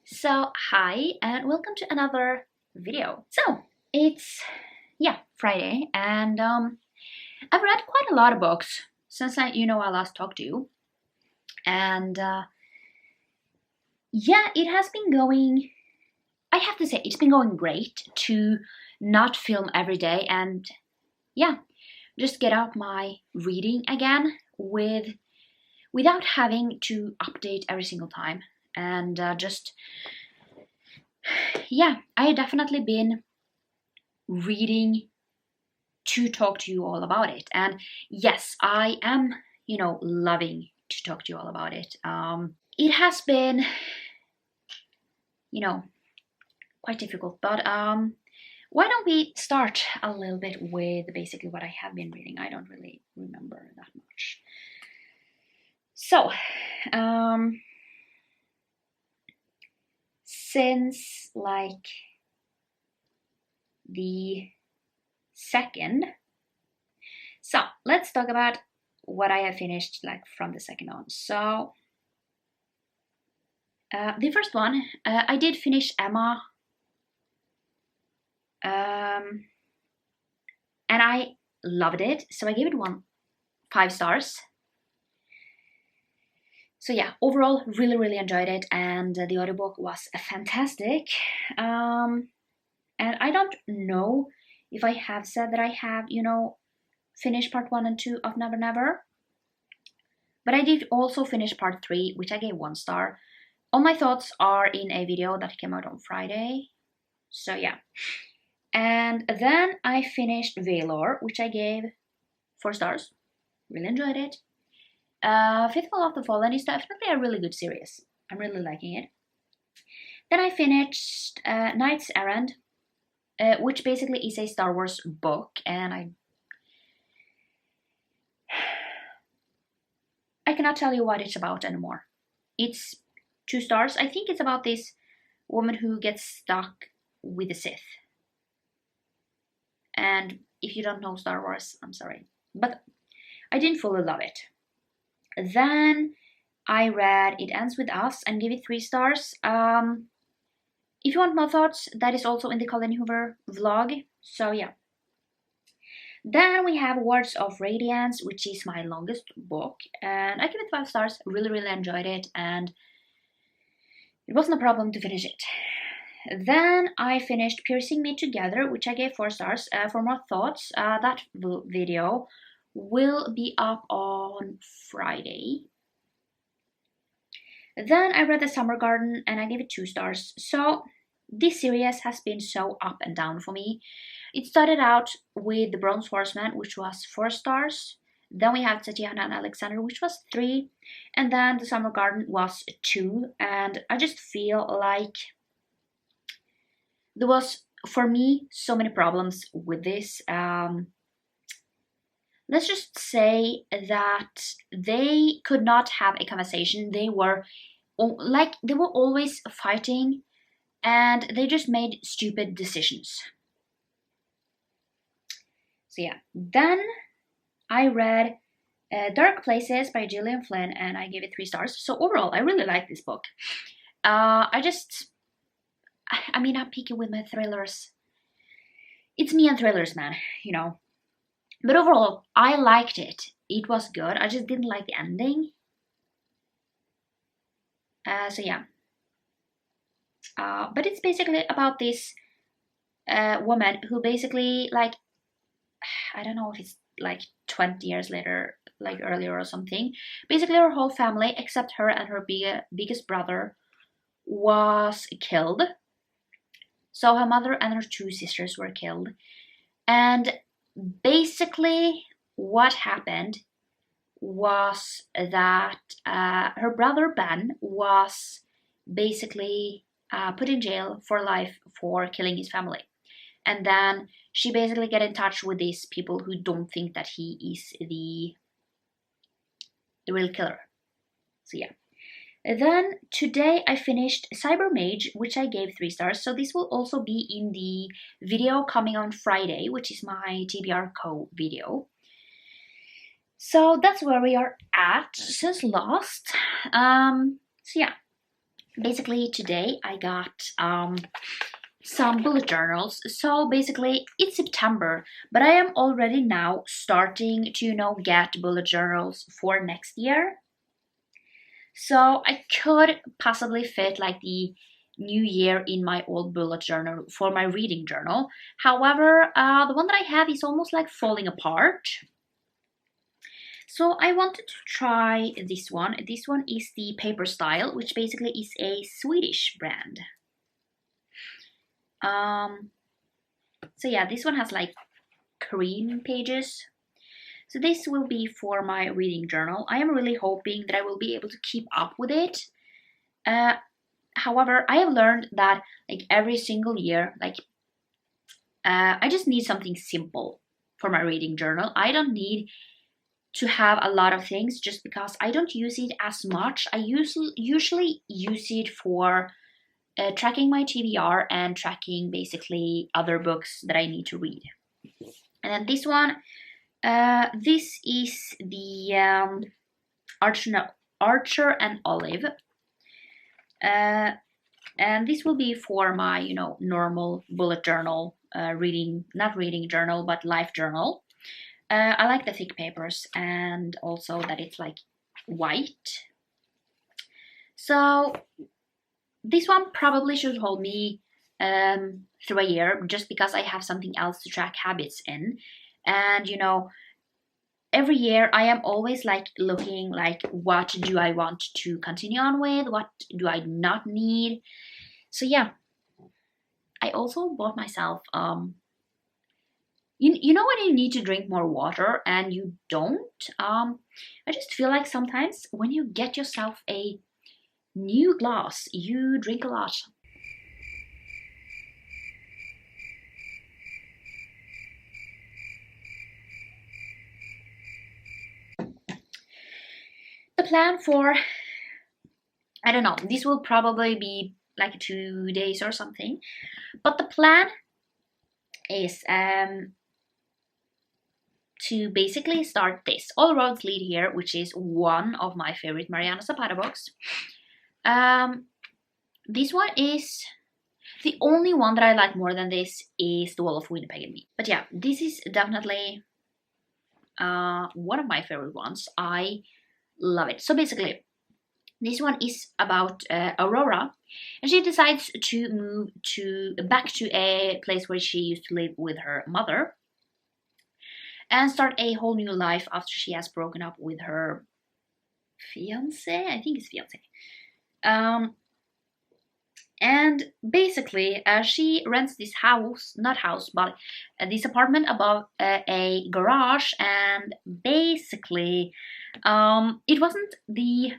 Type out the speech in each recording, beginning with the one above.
So hi and welcome to another video. So it's Friday and I've read quite a lot of books since I last talked to you, and it has been going. I have to say it's been going great to not film every day and just get out my reading again without having to update every single time and I definitely been reading to talk to you all about it. And yes, I am, loving to talk to you all about it. It has been, quite difficult, but why don't we start a little bit with basically what I have been reading? I don't really remember that much. So, since like the second, so let's talk about what I have finished like from the second on. So the first one, I did finish Emma, and I loved it, so I gave it 5 stars. So yeah, overall really enjoyed it, and the audiobook was fantastic. And I don't know if I have said that I have finished part 1 and 2 of Never Never, but I did also finish part 3, which I gave 1 star. All my thoughts are in a video that came out on Friday. So yeah. And then I finished Valor, which I gave 4 stars. Really enjoyed it. Faithful of the Fallen is definitely a really good series. I'm really liking it. Then I finished Knight's Errand, which basically is a Star Wars book, and I cannot tell you what it's about anymore. It's 2 stars. I think it's about this woman who gets stuck with the Sith. And if you don't know Star Wars, I'm sorry, but I didn't fully love it. Then I read It Ends With Us and gave it 3 stars. If you want more thoughts, that is also in the Colin Hoover vlog. So yeah. Then we have Words of Radiance, which is my longest book, and I give it 5 stars. Really enjoyed it, and it wasn't a problem to finish it. Then I finished Piercing Me Together, which I gave 4 stars. For more thoughts, that video will be up on Friday. Then I read The Summer Garden and I gave it 2 stars. So this series has been so up and down for me. It started out with The Bronze Horseman, which was 4 stars. Then we have Tatiana and Alexander, which was 3. And then The Summer Garden was 2. And I just feel like there was, for me, so many problems with this. Let's just say that they could not have a conversation. They were always fighting, and they just made stupid decisions. So yeah, then I read Dark Places by Gillian Flynn, and I gave it 3 stars. So overall, I really like this book. I'm picky with my thrillers. It's me and thrillers, man, But overall, I liked it. It was good. I just didn't like the ending. So yeah. But it's basically about this woman who basically, I don't know if it's 20 years later, earlier or something. Basically, her whole family, except her and her biggest brother, was killed. So her mother and her 2 sisters were killed. And basically what happened was that her brother Ben was basically put in jail for life for killing his family. And then she basically get in touch with these people who don't think that he is the real killer. So yeah. Then today I finished Cyber Mage, which I gave 3 stars. So this will also be in the video coming on Friday, which is my TBR Co video. So that's where we are at since last. So yeah. basically today I got some bullet journals. So basically it's September, but I am already now starting to, get bullet journals for next year. So I could possibly fit like the new year in my old bullet journal for my reading journal. However, the one that I have is almost like falling apart. So I wanted to try this one. This one is the Paper Style, which basically is a Swedish brand. So yeah, this one has like cream pages. So this will be for my reading journal. I am really hoping that I will be able to keep up with it. However, I have learned that like every single year, like I just need something simple for my reading journal. I don't need to have a lot of things just because I don't use it as much. I usually use it for tracking my TBR and tracking basically other books that I need to read. And then this one, this is the Archer and Olive. And this will be for my, normal bullet journal, not reading journal, but life journal. I like the thick papers and also that it's like white. So this one probably should hold me through a year just because I have something else to track habits in. And, every year I am always like looking like what do I want to continue on with, what do I not need. So yeah, I also bought myself you know when you need to drink more water and you don't. I just feel like sometimes when you get yourself a new glass, you drink a lot. The plan for, I don't know, this will probably be like 2 days or something, but the plan is to basically start this. All Roads Lead Here, which is one of my favorite Mariana Zapata books. This one is the only one that I like more than this is The Wall of Winnipeg and Me. But yeah, this is definitely one of my favorite ones. I love it. So basically, this one is about Aurora, and she decides to move back to a place where she used to live with her mother and start a whole new life after she has broken up with her fiance. I think it's fiance. And basically, she rents this this apartment above a garage. And basically, it wasn't the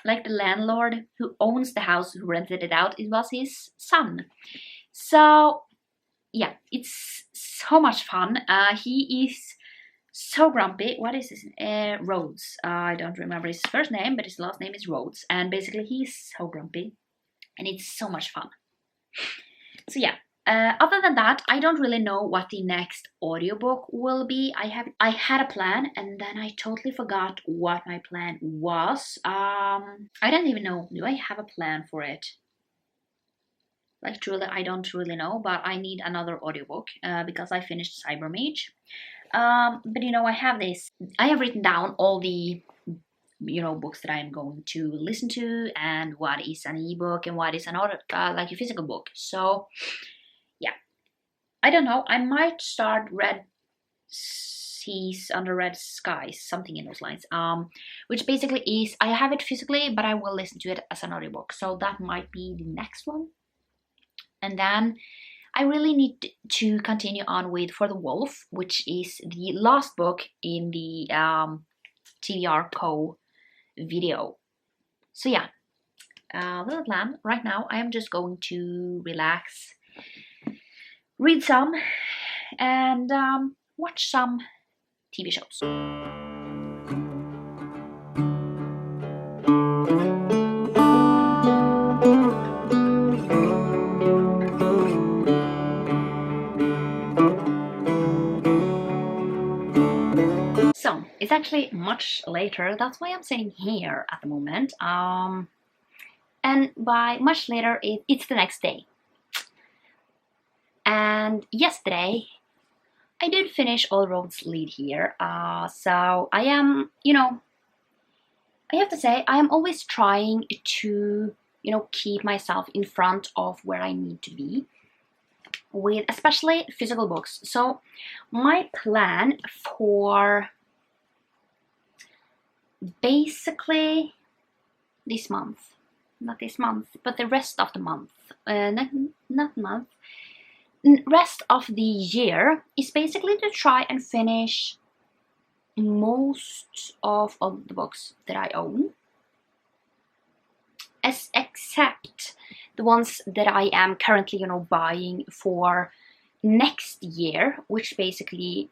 landlord who owns the house who rented it out. It was his son. So yeah, it's so much fun. He is so grumpy. What is his Rhodes? I don't remember his first name, but his last name is Rhodes. And basically, he's so grumpy, and it's so much fun. So yeah. Other than that, I don't really know what the next audiobook will be. I had a plan and then I totally forgot what my plan was. I don't even know. Do I have a plan for it? Like truly, I don't really know, but I need another audiobook because I finished Cybermage. But I have this. I have written down all the books that I'm going to listen to and what is an ebook and what is another like a physical book. So yeah, I don't know. I might start Red Seas Under Red Skies, something in those lines. Which basically is I have it physically, but I will listen to it as an audiobook. So that might be the next one. And then I really need to continue on with For the Wolf, which is the last book in the TBR Co video. So yeah, little plan. Right now I am just going to relax, read some, and watch some TV shows. So it's actually much later. That's why I'm sitting here at the moment. and by much later, it's the next day. And yesterday, I did finish All Roads Lead Here. So I am, I have to say, I am always trying to, keep myself in front of where I need to be with especially physical books. So my plan for basically this month, not this month, but the rest of the month, not month, rest of the year is basically to try and finish most of all the books that I own, except the ones that I am currently, buying for next year, which basically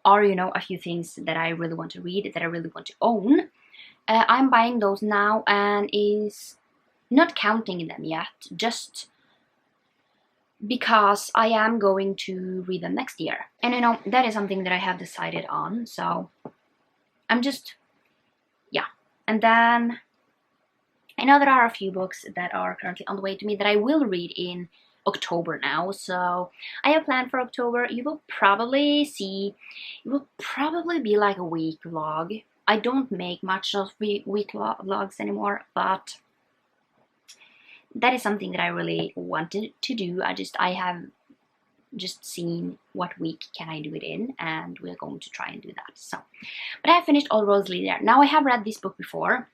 are, a few things that I really want to read, that I really want to own. I'm buying those now and is not counting them yet, just because I am going to read them next year. And that is something that I have decided on, so I'm just, yeah. And then I know there are a few books that are currently on the way to me that I will read in October now, so I have planned for October. You will probably see, it will probably be like a week vlog. I don't make much of week vlogs anymore, but that is something that I really wanted to do. I have just seen what week can I do it in, and we're going to try and do that. So, but I have finished All Roads Lead There. Now I have read this book before,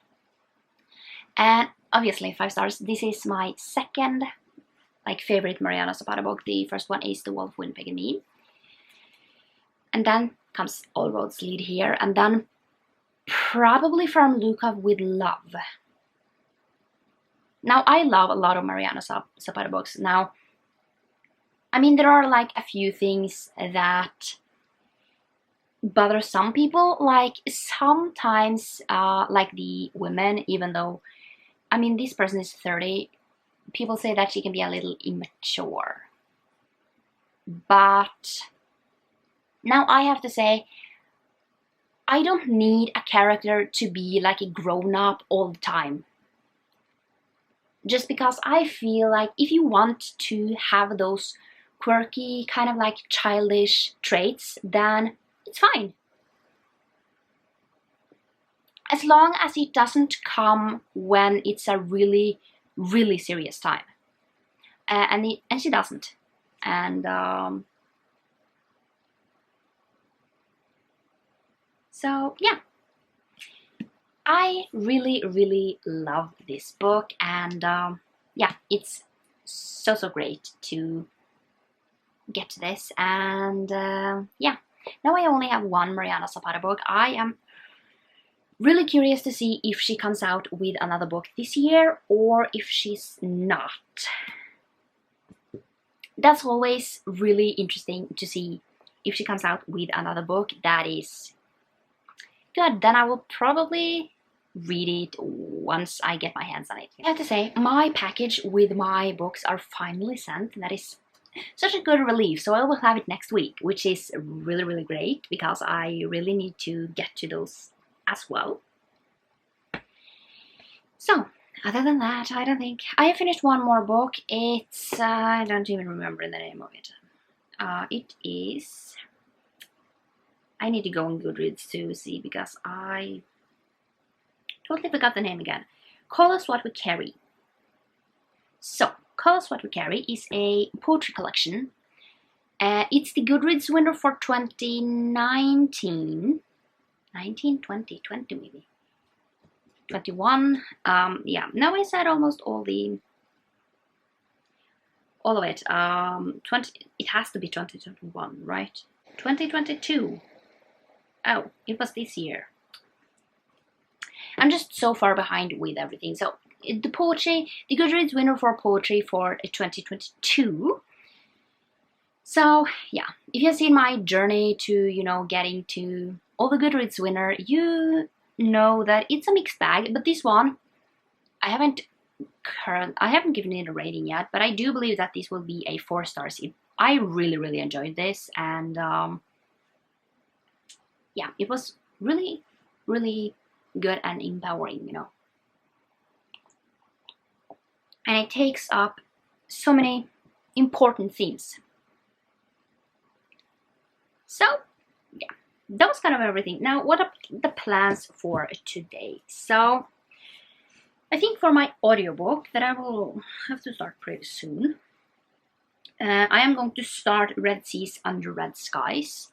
and obviously 5 stars. This is my second favorite Mariana Zapata book. The first one is The Wolf, Winnipeg and Me, and then comes All Roads Lead Here, and then probably From Lukov with Love. Now, I love a lot of Mariana Zapata books. Now, I mean, there are a few things that bother some people. Sometimes, the women, even though, I mean, this person is 30, people say that she can be a little immature. But now I have to say, I don't need a character to be a grown-up all the time. Just because I feel like if you want to have those quirky, kind of childish traits, then it's fine. As long as it doesn't come when it's a really, really serious time. And she doesn't. And so, yeah. I really, really love this book, and yeah, it's so great to get to this. And yeah, now I only have one Mariana Zapata book. I am really curious to see if she comes out with another book this year or if she's not. That's always really interesting to see if she comes out with another book that is good. Then I will probably read it once I get my hands on it. I have to say, my package with my books are finally sent. That is such a good relief. So I will have it next week, which is really, really great because I really need to get to those as well. So, other than that, I don't think... I have finished one more book. It's... I don't even remember the name of it. It is... I need to go on GoodReads to see because I totally forgot the name again. Call Us What We Carry. So, Call Us What We Carry is a poetry collection. It's the GoodReads winner for 2019. 20 maybe. 21. Yeah, now I said almost all of it. 20. It has to be 2021, right? 2022. Oh, it was this year. I'm just so far behind with everything. So the poetry, the GoodReads winner for poetry for 2022. So yeah, if you've seen my journey to, getting to all the GoodReads winner, you know that it's a mixed bag. But this one, I haven't given it a rating yet, but I do believe that this will be a 4 stars. I really, really enjoyed this, and yeah, it was really, really good and empowering, and it takes up so many important themes. So yeah, that was kind of everything. Now, what are the plans for today? So I think for my audiobook that I will have to start pretty soon, I am going to start Red Seas Under Red Skies,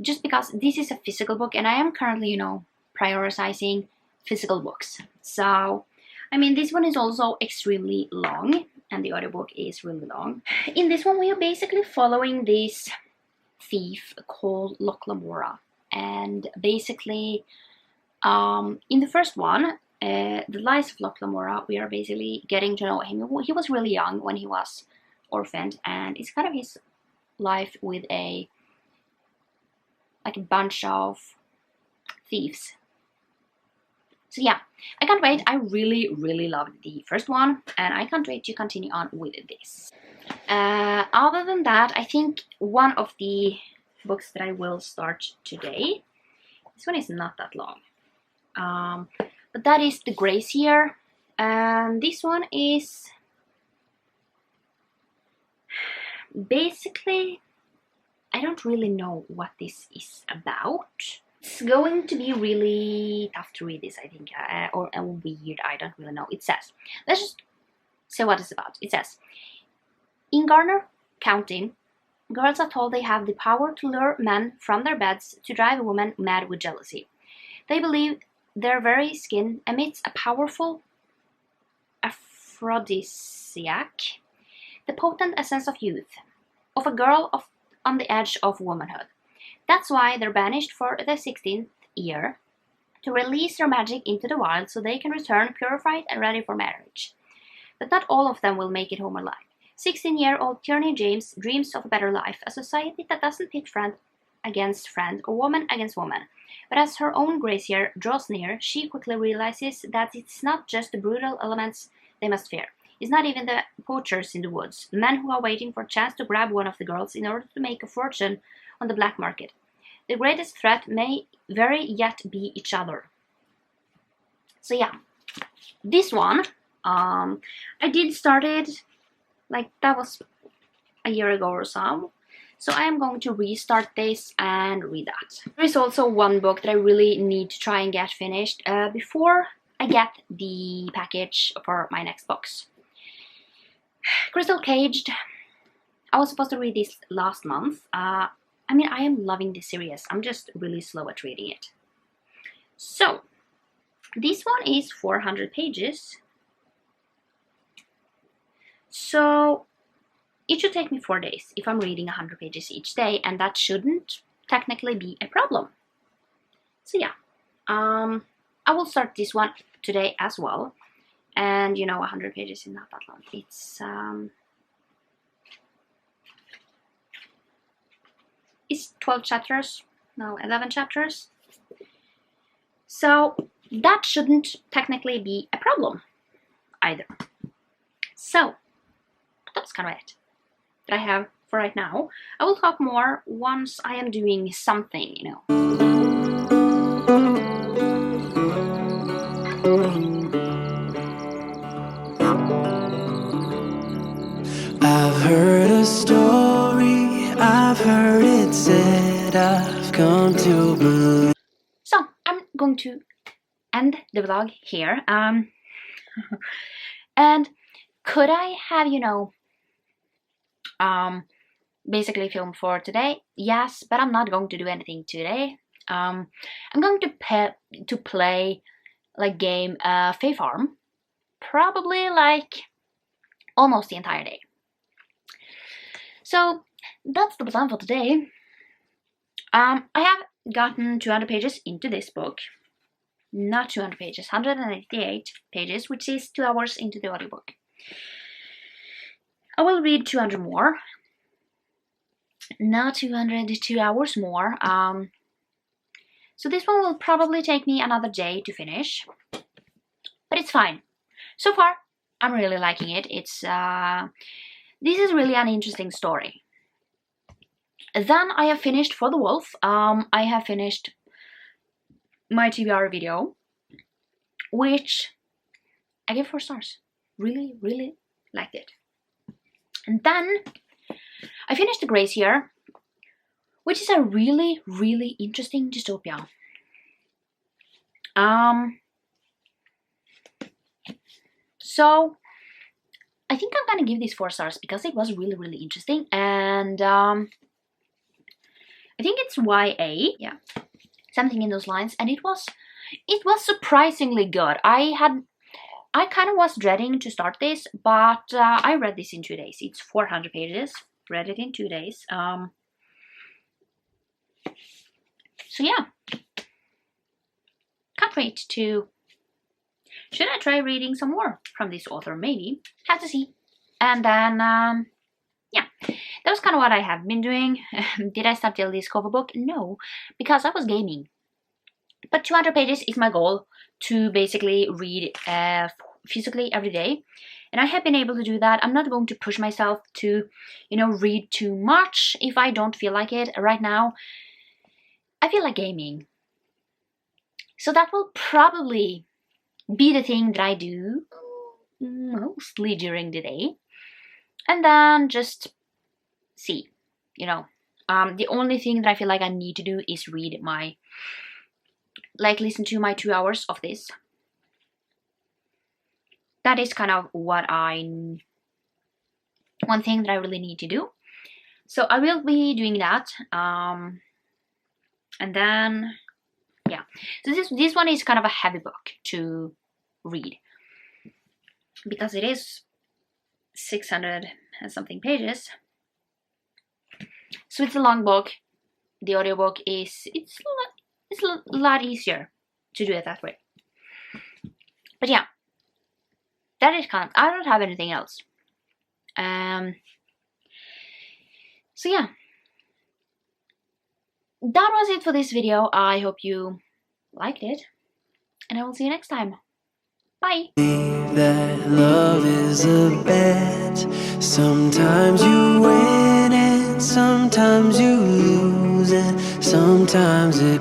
just because this is a physical book and I am currently, you know, prioritizing physical books. So, I mean, this one is also extremely long and the audiobook is really long. In this one, we are basically following this thief called Lochlamora. And basically, in the first one, The Lies of Lochlamora, we are basically getting to know him. He was really young when he was orphaned, and it's kind of his life with a bunch of thieves. So yeah, I can't wait. I really loved the first one, and I can't wait to continue on with this. Other than that, I think one of the books that I will start today, this one is not that long, but that is The Grazier, and this one is basically, I don't really know what this is about. It's going to be really tough to read this, I think, or weird, I don't really know. It says, let's just say what it's about. It says, in Garner County, girls are told they have the power to lure men from their beds to drive a woman mad with jealousy. They believe their very skin emits a powerful aphrodisiac, the potent essence of youth, of a girl on the edge of womanhood. That's why they're banished for the 16th year, to release their magic into the wild so they can return purified and ready for marriage. But not all of them will make it home alive. 16-year-old Tierney James dreams of a better life, a society that doesn't pit friend against friend or woman against woman. But as her own Grazier draws near, she quickly realizes that it's not just the brutal elements they must fear. It's not even the poachers in the woods, men who are waiting for a chance to grab one of the girls in order to make a fortune on the black market. The greatest threat may very yet be each other. So yeah, this one, I did start it, that was a year ago or so. So I am going to restart this and read that. There is also one book that I really need to try and get finished before I get the package for my next books. Crystal Caged. I was supposed to read this last month. I mean, I am loving this series. I'm just really slow at reading it. So, this one is 400 pages. So, it should take me 4 days if I'm reading 100 pages each day, and that shouldn't technically be a problem. So yeah, I will start this one today as well. And you know, 100 pages is not that long. It's 12 chapters, no, 11 chapters. So that shouldn't technically be a problem either. So that's kind of it that I have for right now. I will talk more once I am doing something, you know. I've heard a story, I've heard it said, I've come to believe. So I'm going to end the vlog here. And could I have, you know, basically film for today? Yes, but I'm not going to do anything today. I'm going to play like game Fae Farm, probably like almost the entire day. So that's the plan for today. I have gotten 200 pages into this book. Not 200 pages, 188 pages, which is 2 hours into the audiobook. I will read 200 more. Not 200, 2 hours more. So this one will probably take me another day to finish. But it's fine. So far, I'm really liking it. This is really an interesting story. Then I have finished For the Wolf. I have finished my TBR video, which I gave 4 stars. Really liked it. And then I finished The Grazier, which is a really, really interesting dystopia. So I think I'm gonna give this 4 stars because it was really, really interesting, and I think it's YA, yeah, something in those lines, and it was surprisingly good. I kind of was dreading to start this, but I read this in 2 days. It's 400 pages. Read it in 2 days. So yeah, can't wait to. Should I try reading some more from this author? Maybe. Have to see. And then, yeah, that was kind of what I have been doing. Did I start this cover book? No, because I was gaming. But 200 pages is my goal to basically read physically every day. And I have been able to do that. I'm not going to push myself to, read too much if I don't feel like it. Right now, I feel like gaming. So that will probably be the thing that I do mostly during the day. And then just see, the only thing that I feel like I need to do is read listen to my 2 hours of this. That is kind of one thing that I really need to do. So I will be doing that. And then, yeah. So this one is kind of a heavy book to read because it is 600 and something pages. So it's a long book. The audiobook it's a lot easier to do it that way. But yeah, that is kind of, I don't have anything else. So yeah, that was it for this video. I hope you liked it, and I will see you next time. Bye. That love is a bet. Sometimes you win and sometimes you lose, and sometimes it